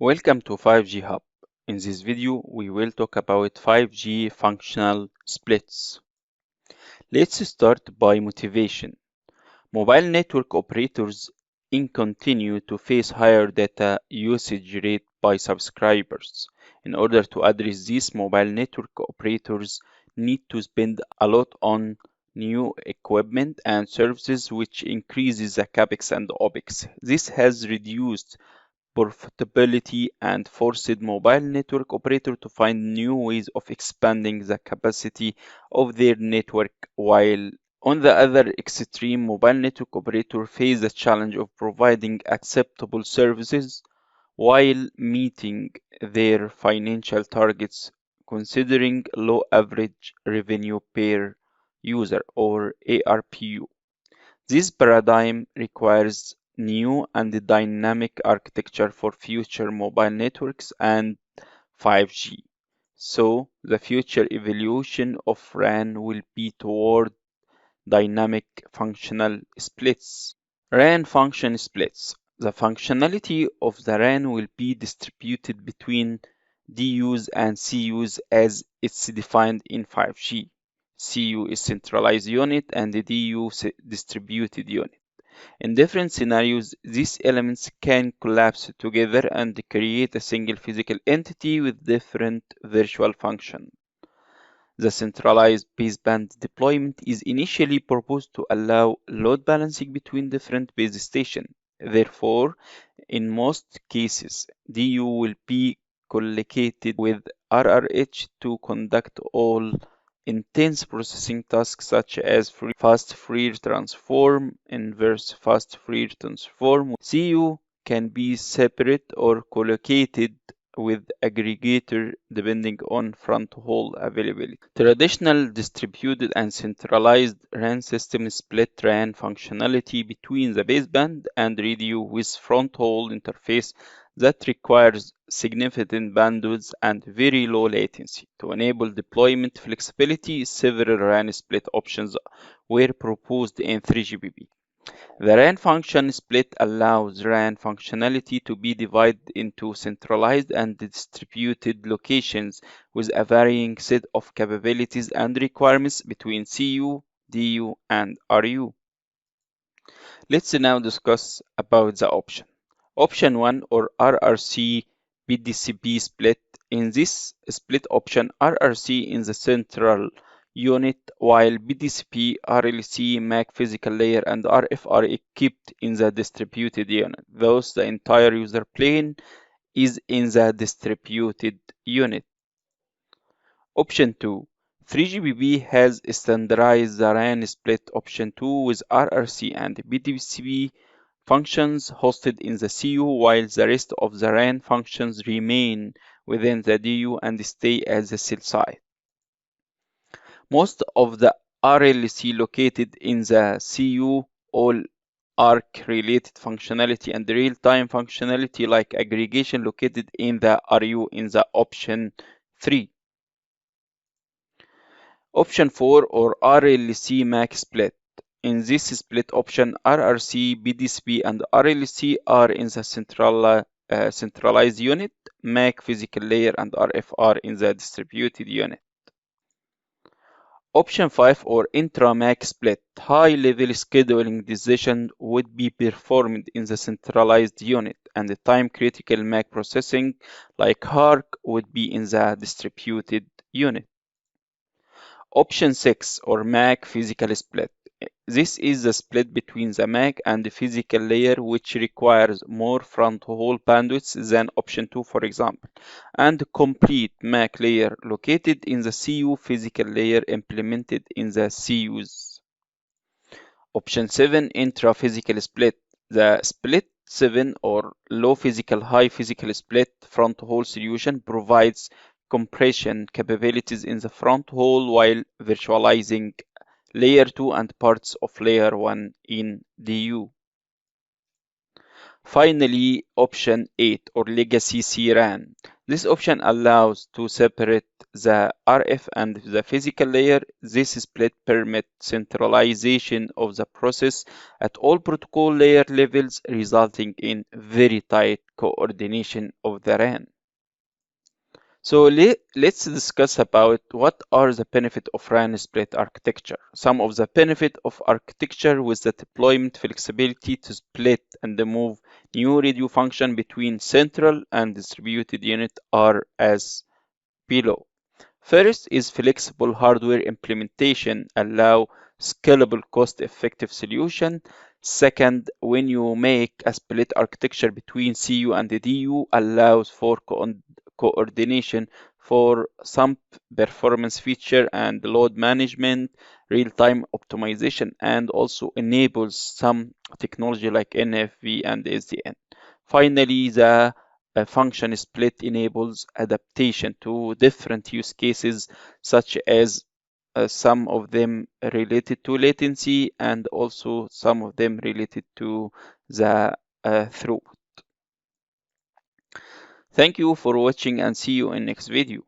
Welcome to 5G Hub. In this video, we will talk about 5G functional splits. Let's start by motivation. Mobile network operators continue to face higher data usage rate by subscribers. In order to address this, mobile network operators need to spend a lot on new equipment and services, which increases the capex and opex. This has reduced profitability and forced mobile network operator to find new ways of expanding the capacity of their network, while on the other extreme, mobile network operator face the challenge of providing acceptable services while meeting their financial targets, considering low average revenue per user or ARPU. This paradigm requires new and dynamic architecture for future mobile networks and 5G. So, the future evolution of RAN will be toward dynamic functional splits. RAN function splits. The functionality of the RAN will be distributed between DUs and CUs as it's defined in 5G. CU is centralized unit and the DU distributed unit. In different scenarios, these elements can collapse together and create a single physical entity with different virtual functions. The centralized baseband deployment is initially proposed to allow load balancing between different base stations. Therefore, in most cases, DU will be collocated with RRH to conduct all intense processing tasks such as fast Fourier transform, inverse fast Fourier transform. CU can be separate or collocated with aggregator depending on front haul availability. Traditional distributed and centralized RAN systems split RAN functionality between the baseband and radio with front haul interface that requires significant bandwidth and very low latency. To enable deployment flexibility, several RAN split options were proposed in 3GPP. The RAN function split allows RAN functionality to be divided into centralized and distributed locations with a varying set of capabilities and requirements between CU, DU, and RU. Let's now discuss about the option. Option 1 or RRC BDCP split. In this split option, RRC in the central unit while BDCP, RLC, MAC physical layer, and RF are equipped in the distributed unit. Thus, the entire user plane is in the distributed unit. Option 2. 3GPP has standardized the RAN split option 2 with RRC and BDCP functions hosted in the CU while the rest of the RAN functions remain within the DU and stay at the cell site. Most of the RLC located in the CU all ARC-related functionality and real-time functionality like aggregation located in the RU in the option 3. Option 4 or RLC MAC split. In this split option, RRC, BDCP, and RLC are in the centralized unit, MAC physical layer, and RF are in the distributed unit. Option 5 or intra-MAC split. High-level scheduling decision would be performed in the centralized unit, and the time-critical MAC processing, like HARC, would be in the distributed unit. Option 6 or MAC physical split. This is the split between the MAC and the physical layer, which requires more front haul bandwidth than option 2, for example, and complete MAC layer located in the CU physical layer implemented in the CUs. Option 7 intra-physical split. The split 7 or low physical high physical split front haul solution provides compression capabilities in the front haul while virtualizing layer 2 and parts of layer 1 in DU. Finally, option 8 or legacy CRAN. This option allows to separate the RF and the physical layer. This split permits centralization of the process at all protocol layer levels, resulting in very tight coordination of the RAN. So let's discuss about what are the benefits of RAN split architecture. Some of the benefits of architecture with the deployment flexibility to split and move new radio function between central and distributed unit are as below. First is flexible hardware implementation, allow scalable cost-effective solution. Second, when you make a split architecture between CU and DU, allows for coordination for some performance feature and load management, real-time optimization, and also enables some technology like NFV and SDN. Finally, the function split enables adaptation to different use cases, such as some of them related to latency and also some of them related to the throughput. Thank you for watching and see you in next video.